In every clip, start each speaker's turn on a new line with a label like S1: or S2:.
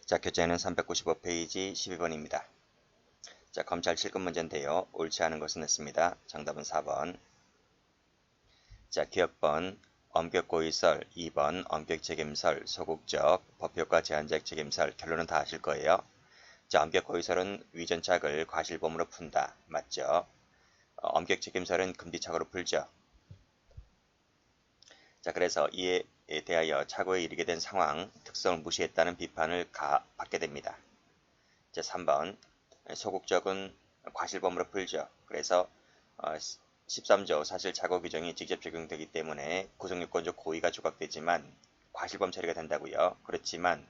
S1: 자, 교재는 395페이지 12번입니다. 자, 검찰 7급 문제인데요. 옳지 않은 것은 했습니다. 정답은 4번. 자, 기억번, 엄격고의설, 2번, 엄격책임설, 소극적, 법효과 제한적 책임설. 결론은 다 아실 거예요. 자, 엄격고의설은 위전착을 과실범으로 푼다. 맞죠? 엄격책임설은 금지착오로 풀죠. 자, 그래서 이에 대하여 착오에 이르게 된 상황, 특성을 무시했다는 비판을 받게 됩니다. 자, 3번. 소극적은 과실범으로 풀죠. 그래서 13조 사실착오 규정이 직접 적용되기 때문에 구성요건적 고의가 조각되지만 과실범 처리가 된다고요. 그렇지만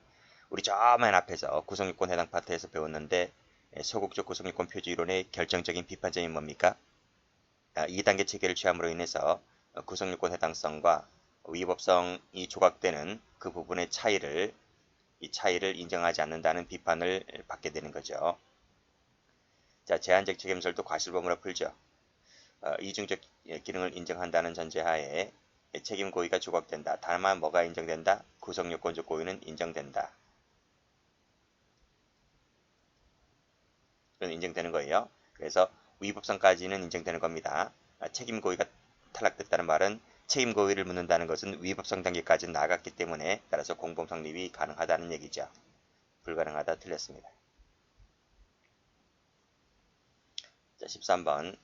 S1: 우리 저 맨 앞에서 구성요건 해당 파트에서 배웠는데 소극적 구성요건 표지 이론의 결정적인 비판점이 뭡니까? 2단계 체계를 취함으로 인해서 구성요건 해당성과 위법성이 조각되는 그 부분의 이 차이를 인정하지 않는다는 비판을 받게 되는 거죠. 자, 제한적 책임설도 과실범으로 풀죠. 이중적 기능을 인정한다는 전제하에 책임 고의가 조각된다. 다만 뭐가 인정된다? 구성요건적 고의는 인정된다. 이건 인정되는 거예요. 그래서 위법성까지는 인정되는 겁니다. 책임 고의가 탈락됐다는 말은 책임 고의를 묻는다는 것은 위법성 단계까지 나갔기 때문에 따라서 공범 성립이 가능하다는 얘기죠. 불가능하다 틀렸습니다. 자, 13번.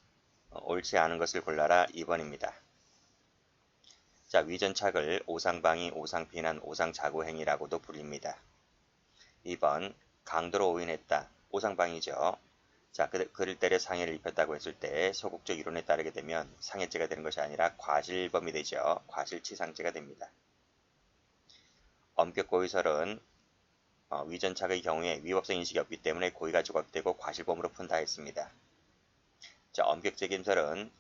S1: 옳지 않은 것을 골라라. 2번입니다. 자, 위전착을 오상방위, 오상비난, 오상자구 행위라고도 불립니다. 2번. 강도로 오인했다. 오상방위죠. 자, 그를 때려 상해를 입혔다고 했을 때 소극적 이론에 따르게 되면 상해죄가 되는 것이 아니라 과실범이 되죠. 과실치상죄가 됩니다. 엄격고의설은 위전착의 경우에 위법성 인식이 없기 때문에 고의가 조각되고 과실범으로 푼다 했습니다. 자, 엄격책임설은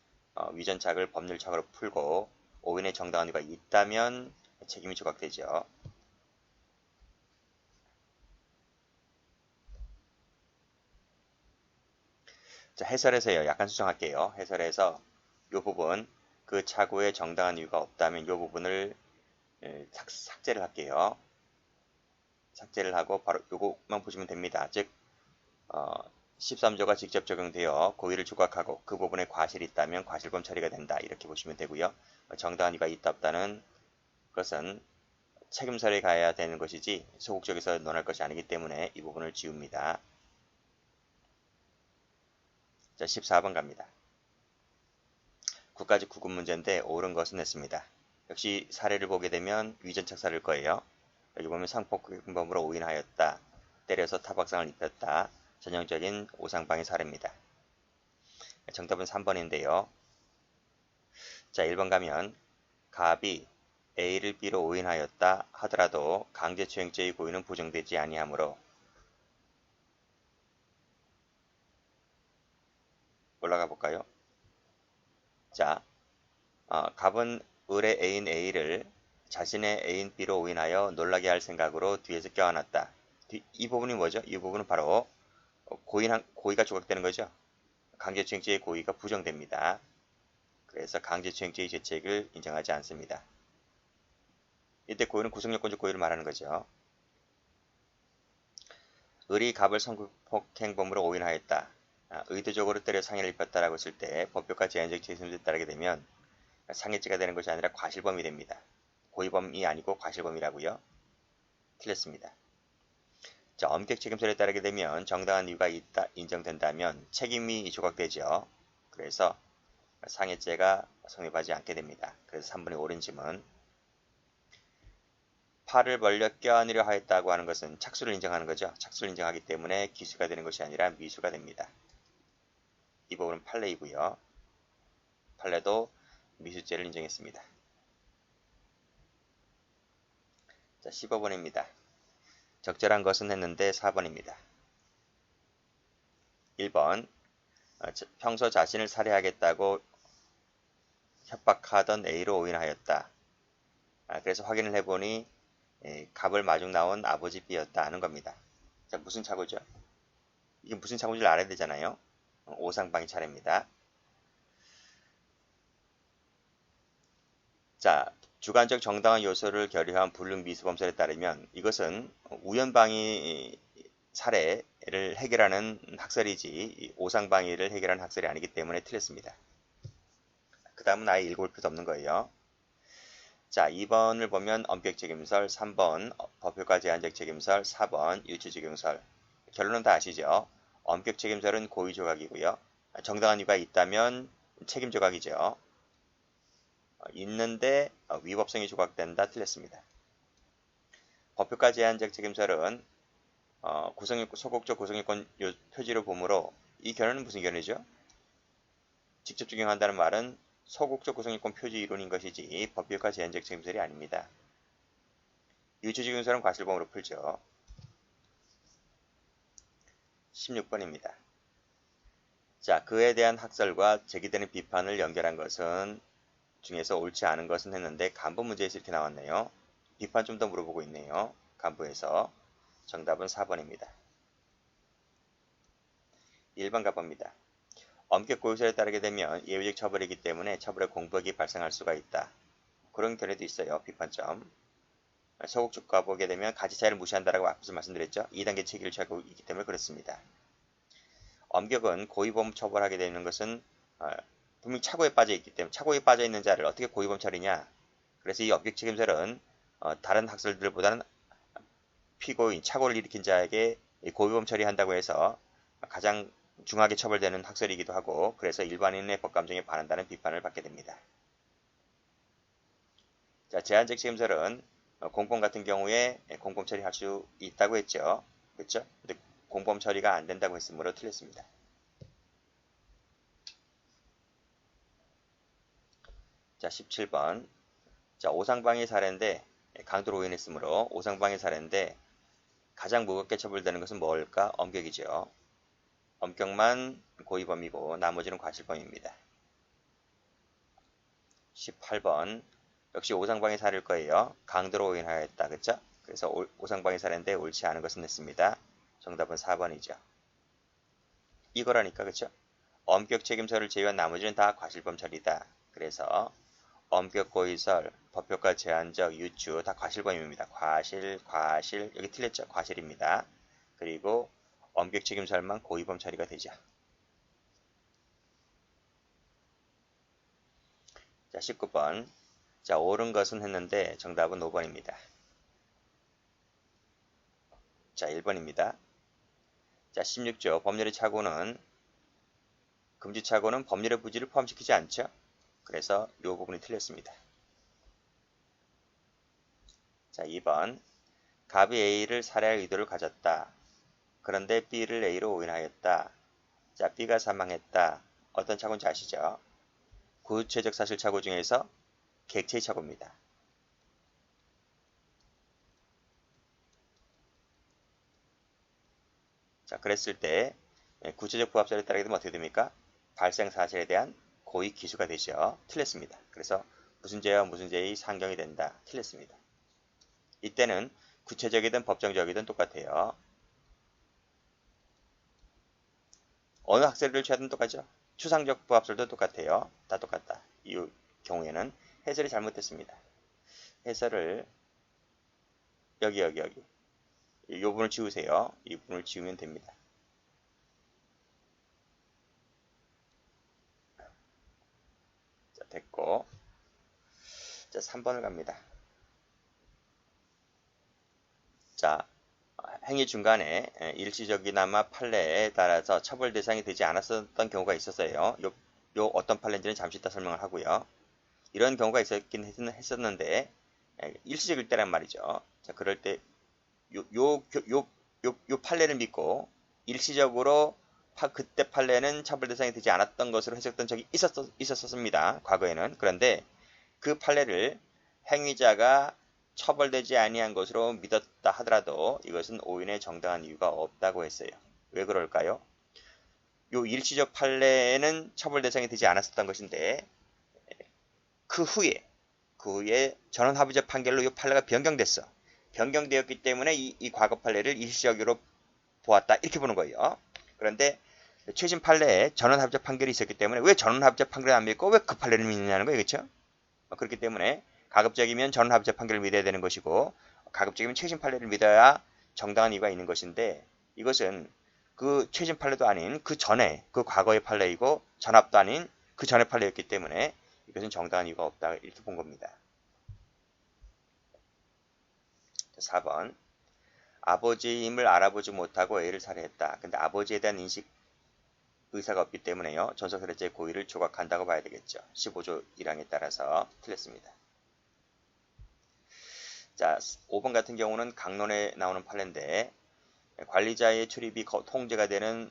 S1: 위전착을 법률착오로 풀고 오인의 정당한 이유가 있다면 책임이 조각되죠. 자, 해설에서요. 약간 수정할게요. 해설에서 이 부분 그 착오에 정당한 이유가 없다면 이 부분을 삭제를 할게요. 삭제를 하고 바로 이것만 보시면 됩니다. 즉 13조가 직접 적용되어 고의를 조각하고 그 부분에 과실이 있다면 과실범 처리가 된다. 이렇게 보시면 되고요. 정당한 이유가 있다 없다는 것은 책임설에 가야 되는 것이지 소극적에서 논할 것이 아니기 때문에 이 부분을 지웁니다. 자, 14번 갑니다. 9까지 9급 문제인데 옳은 것은 했습니다. 역시 사례를 보게 되면 위전착 사례일 거예요. 여기 보면 상폭행범으로 오인하였다. 때려서 타박상을 입혔다. 전형적인 오상방위 사례입니다. 정답은 3번인데요. 자, 1번 가면 갑이 A를 B로 오인하였다 하더라도 강제추행죄의 고의는 부정되지 아니하므로 올라가 볼까요? 자, 갑은 을의 애인 A를 자신의 애인 B로 오인하여 놀라게 할 생각으로 뒤에서 껴안았다. 이 부분이 뭐죠? 이 부분은 바로 고의가 조각되는 거죠. 강제추행죄의 고의가 부정됩니다. 그래서 강제추행죄의 죄책을 인정하지 않습니다. 이때 고의는 구성요건적 고의를 말하는 거죠. 을이 갑을 성폭행범으로 오인하였다. 의도적으로 때려 상해를 입혔다라고 했을 때 법효과 제한적 책임에 따르게 되면 상해죄가 되는 것이 아니라 과실범이 됩니다. 고의범이 아니고 과실범이라고요. 틀렸습니다. 자, 엄격 책임설에 따르게 되면 정당한 이유가 있다 인정된다면 책임이 조각되죠. 그래서 상해죄가 성립하지 않게 됩니다. 그래서 3번의 옳은 짐은 팔을 벌려 껴안으려 하였다고 하는 것은 착수를 인정하는 거죠. 착수를 인정하기 때문에 기수가 되는 것이 아니라 미수가 됩니다. 이 부분은 판례이고요. 판례도 미수죄를 인정했습니다. 자, 15번입니다. 적절한 것은 했는데 4번입니다. 1번 평소 자신을 살해하겠다고 협박하던 A로 오인하였다. 그래서 확인을 해보니 갑을 마중 나온 아버지 B였다 하는 겁니다. 자, 무슨 착오죠? 이게 무슨 착오인지 알아야 되잖아요. 오상방위 차례입니다. 자, 주관적 정당한 요소를 결여한 불능미수범설에 따르면 이것은 우연방위 사례를 해결하는 학설이지 오상방위를 해결하는 학설이 아니기 때문에 틀렸습니다. 그 다음은 아예 읽어볼 필요도 없는 거예요. 자, 2번을 보면 엄격책임설, 3번 법효과 제한적 책임설, 4번 유추적용설. 결론은 다 아시죠? 엄격책임설은 고의조각이고요. 정당한 이유가 있다면 책임조각이죠. 있는데 위법성이 조각된다. 틀렸습니다. 법효과 제한적 책임설은 소극적 구성요건 표지로 보므로 이 결론은 무슨 결론이죠? 직접 적용한다는 말은 소극적 구성요건 표지 이론인 것이지 법효과 제한적 책임설이 아닙니다. 유추적용설은 과실범으로 풀죠. 16번입니다. 자, 그에 대한 학설과 제기되는 비판을 연결한 것은 중에서 옳지 않은 것은 했는데 간부 문제에서 이렇게 나왔네요. 비판 좀 더 물어보고 있네요. 간부에서. 정답은 4번입니다. 1번 가봅니다. 엄격 고의설에 따르게 되면 예외적 처벌이기 때문에 처벌의 공백이 발생할 수가 있다. 그런 견해도 있어요. 비판점. 소극적 가보게 되면 가치 차이를 무시한다라고 앞서 말씀드렸죠. 2단계 체계를 취하고 있기 때문에 그렇습니다. 엄격은 고의범 처벌하게 되는 것은 분명히 착오에 빠져 있기 때문에 착오에 빠져 있는 자를 어떻게 고의범 처리냐. 그래서 이 엄격 책임설은 다른 학설들보다는 피고인, 착오를 일으킨 자에게 고의범 처리한다고 해서 가장 중하게 처벌되는 학설이기도 하고 그래서 일반인의 법감정에 반한다는 비판을 받게 됩니다. 자, 제한적 책임설은 공범 같은 경우에 공범 처리할 수 있다고 했죠. 그렇죠? 근데 공범 처리가 안 된다고 했으므로 틀렸습니다. 자, 17번. 자, 오상방위 사례인데 강도로 오인했으므로 오상방위 사례인데 가장 무겁게 처벌되는 것은 뭘까? 엄격이죠. 엄격만 고의범이고 나머지는 과실범입니다. 18번. 역시 오상방위 사례일 거예요. 강도로 오인하였다. 그렇죠? 그래서 오상방위 사례인데 옳지 않은 것은 냈습니다. 정답은 4번이죠. 이거라니까. 그렇죠? 엄격 책임설을 제외한 나머지는 다 과실범 처리다. 그래서 엄격 고의설, 법효과 제한적, 유추 다 과실범입니다. 과실 여기 틀렸죠? 과실입니다. 그리고 엄격 책임설만 고의범 처리가 되죠. 자, 19번. 자, 옳은 것은 했는데 정답은 5번입니다. 자, 1번입니다. 자, 16조. 법률의 착오는 금지 착오는 법률의 부지를 포함시키지 않죠? 그래서 이 부분이 틀렸습니다. 자, 2번. 갑이 A를 살해할 의도를 가졌다. 그런데 B를 A로 오인하였다. 자, B가 사망했다. 어떤 착오인지 아시죠? 구체적 사실 착오 중에서 객체의 착오입니다. 자, 그랬을 때 구체적 부합설에 따르게 되면 어떻게 됩니까? 발생 사실에 대한 고의 기수가 되죠. 틀렸습니다. 그래서 무슨 죄와 무슨 죄의 상경이 된다. 틀렸습니다. 이때는 구체적이든 법정적이든 똑같아요. 어느 학설을 취하든 똑같죠. 추상적 부합설도 똑같아요. 다 똑같다. 이 경우에는 해설이 잘못됐습니다. 해설을 여기 이 부분을 지우세요. 이 부분을 지우면 됩니다. 자, 됐고. 자, 3번을 갑니다. 자, 행위 중간에 일시적이나마 판례에 따라서 처벌 대상이 되지 않았었던 경우가 있었어요. 요 어떤 판례인지는 잠시 이따 설명을 하고요. 이런 경우가 있었긴 했었는데 일시적일 때란 말이죠. 자, 그럴 때 요 판례를 믿고 일시적으로 그때 판례는 처벌 대상이 되지 않았던 것으로 해석된 적이 있었습니다. 과거에는. 그런데 그 판례를 행위자가 처벌되지 아니한 것으로 믿었다 하더라도 이것은 오인의 정당한 이유가 없다고 했어요. 왜 그럴까요? 요 일시적 판례는 처벌 대상이 되지 않았었던 것인데 그 후에 전원합의적 판결로 이 판례가 변경됐어. 변경되었기 때문에 이 과거 판례를 일시적으로 보았다. 이렇게 보는 거예요. 그런데 최신 판례에 전원합의적 판결이 있었기 때문에 왜 전원합의적 판결을 안 믿고 왜 그 판례를 믿느냐는 거예요. 그렇죠? 그렇기 때문에 가급적이면 전원합의체 판결을 믿어야 되는 것이고 가급적이면 최신 판례를 믿어야 정당한 이유가 있는 것인데 이것은 그 최신 판례도 아닌 그 전에 그 과거의 판례이고 전합도 아닌 그 전의 판례였기 때문에 이것은 정당한 이유가 없다 이렇게 본 겁니다. 4번 아버지의 힘을 알아보지 못하고 A를 살해했다. 근데 아버지에 대한 인식 의사가 없기 때문에요. 전속살해죄의 고의를 조각한다고 봐야 되겠죠. 15조 1항에 따라서 틀렸습니다. 자, 5번 같은 경우는 강론에 나오는 판례인데 관리자의 출입이 통제가 되는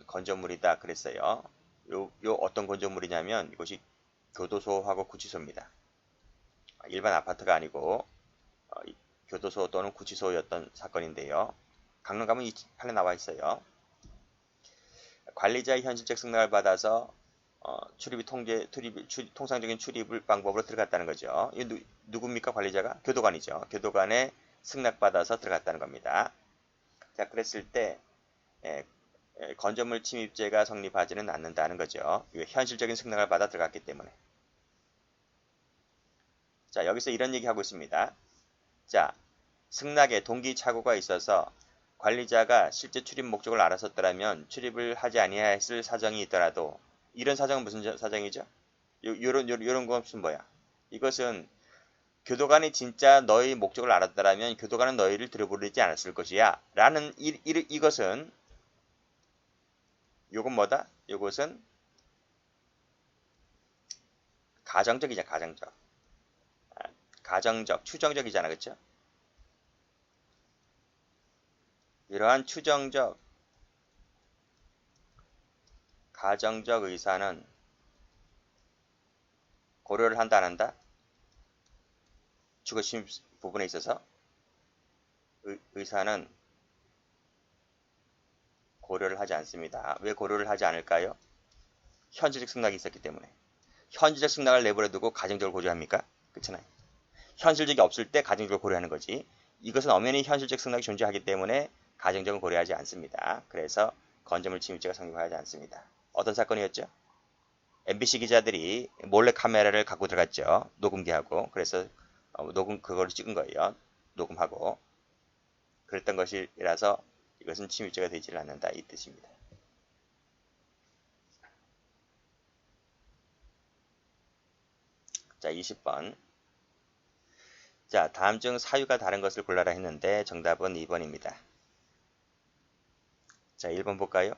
S1: 건조물이다 그랬어요. 요 어떤 건조물이냐면 이것이 교도소하고 구치소입니다. 일반 아파트가 아니고 교도소 또는 구치소였던 사건인데요. 강론 가면 이 판례 나와 있어요. 관리자의 현실적 승낙을 받아서 통상적인 출입 방법으로 들어갔다는 거죠. 이 누굽니까? 관리자가? 교도관이죠. 교도관에 승낙받아서 들어갔다는 겁니다. 자, 그랬을 때 건조물 침입죄가 성립하지는 않는다는 거죠. 현실적인 승낙을 받아 들어갔기 때문에. 자, 여기서 이런 얘기하고 있습니다. 자, 승낙에 동기착오가 있어서 관리자가 실제 출입 목적을 알았었더라면 출입을 하지 아니했을 사정이 있더라도 이런 사정은 무슨 사정이죠? 요런 것은 뭐야? 이것은 교도관이 진짜 너의 목적을 알았더라면 교도관은 너희를 들여보내지 않았을 것이야 라는 이것은 요건 뭐다? 요것은 가정적이잖아. 가정적, 추정적이잖아. 그렇죠? 이러한 추정적, 가정적 의사는 고려를 한다 안 한다? 주거침입 부분에 있어서 의사는 고려를 하지 않습니다. 왜 고려를 하지 않을까요? 현실적 승낙이 있었기 때문에. 현실적 승낙을 내버려두고 가정적으로 고려합니까? 그렇잖아요. 현실적이 없을 때 가정적으로 고려하는 거지. 이것은 엄연히 현실적 승낙이 존재하기 때문에 가정적으로 고려하지 않습니다. 그래서 건조물 침입죄가 성립하지 않습니다. 어떤 사건이었죠? MBC 기자들이 몰래 카메라를 갖고 들어갔죠. 녹음기하고. 그래서 그거를 찍은 거예요. 녹음하고. 그랬던 것이라서 이것은 침입죄가 되지를 않는다 이 뜻입니다. 자, 20번. 자, 다음 중 사유가 다른 것을 골라라 했는데 정답은 2번입니다. 자, 1번 볼까요?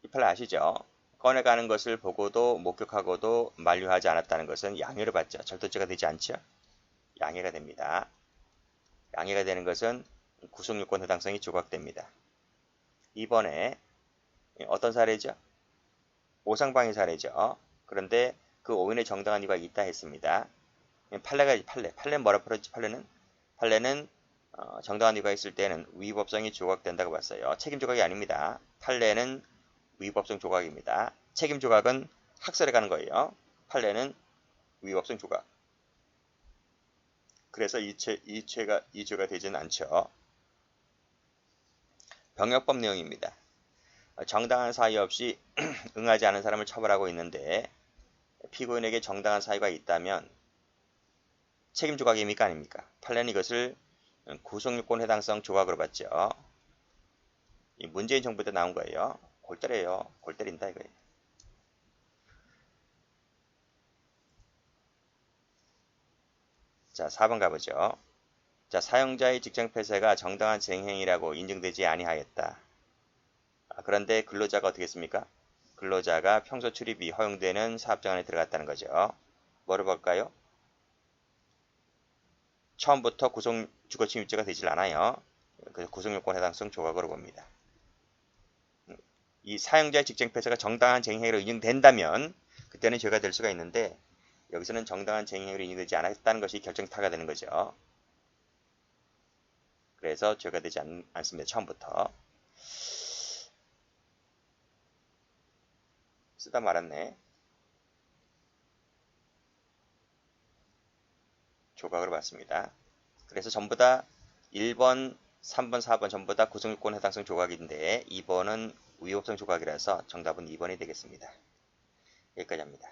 S1: 이 판례 아시죠? 꺼내가는 것을 보고도 목격하고도 만류하지 않았다는 것은 양해를 받죠. 절도죄가 되지 않죠? 양해가 됩니다. 양해가 되는 것은 구속요건 해당성이 조각됩니다. 2번에 어떤 사례죠? 오상방해 사례죠. 그런데 그 오인의 정당한 이유가 있다 했습니다. 판례는 뭐라 부르지? 판례는 정당한 이유가 있을 때는 위법성이 조각된다고 봤어요. 책임 조각이 아닙니다. 판례는 위법성 조각입니다. 책임 조각은 학설에 가는 거예요. 판례는 위법성 조각. 그래서 이 죄가 되지는 않죠. 병역법 내용입니다. 정당한 사유 없이 응하지 않은 사람을 처벌하고 있는데 피고인에게 정당한 사유가 있다면 책임 조각입니까 아닙니까? 판례는 이것을 구속요건 해당성 조각으로 봤죠. 이 문재인 정부 때 나온 거예요. 골 때려요. 골 때린다 이거예요. 자, 4번 가보죠. 자, 사용자의 직장 폐쇄가 정당한 쟁행이라고 인정되지 아니하였다. 그런데 근로자가 어떻게 했습니까? 근로자가 평소 출입이 허용되는 사업장 안에 들어갔다는 거죠. 뭐를 볼까요? 처음부터 주거침입죄가 되질 않아요. 그래서 구속요건 해당성 조각으로 봅니다. 이 사용자의 직장 폐쇄가 정당한 쟁행으로 인정된다면 그때는 죄가 될 수가 있는데 여기서는 정당한 쟁행으로 인정되지 않았다는 것이 결정타가 되는 거죠. 그래서 죄가 되지 않습니다. 처음부터. 쓰다 말았네. 조각으로 봤습니다. 그래서 전부 다 1번, 3번, 4번 전부 다 구속요건 해당성 조각인데 2번은 위법성 조각이라서 정답은 2번이 되겠습니다. 여기까지 합니다.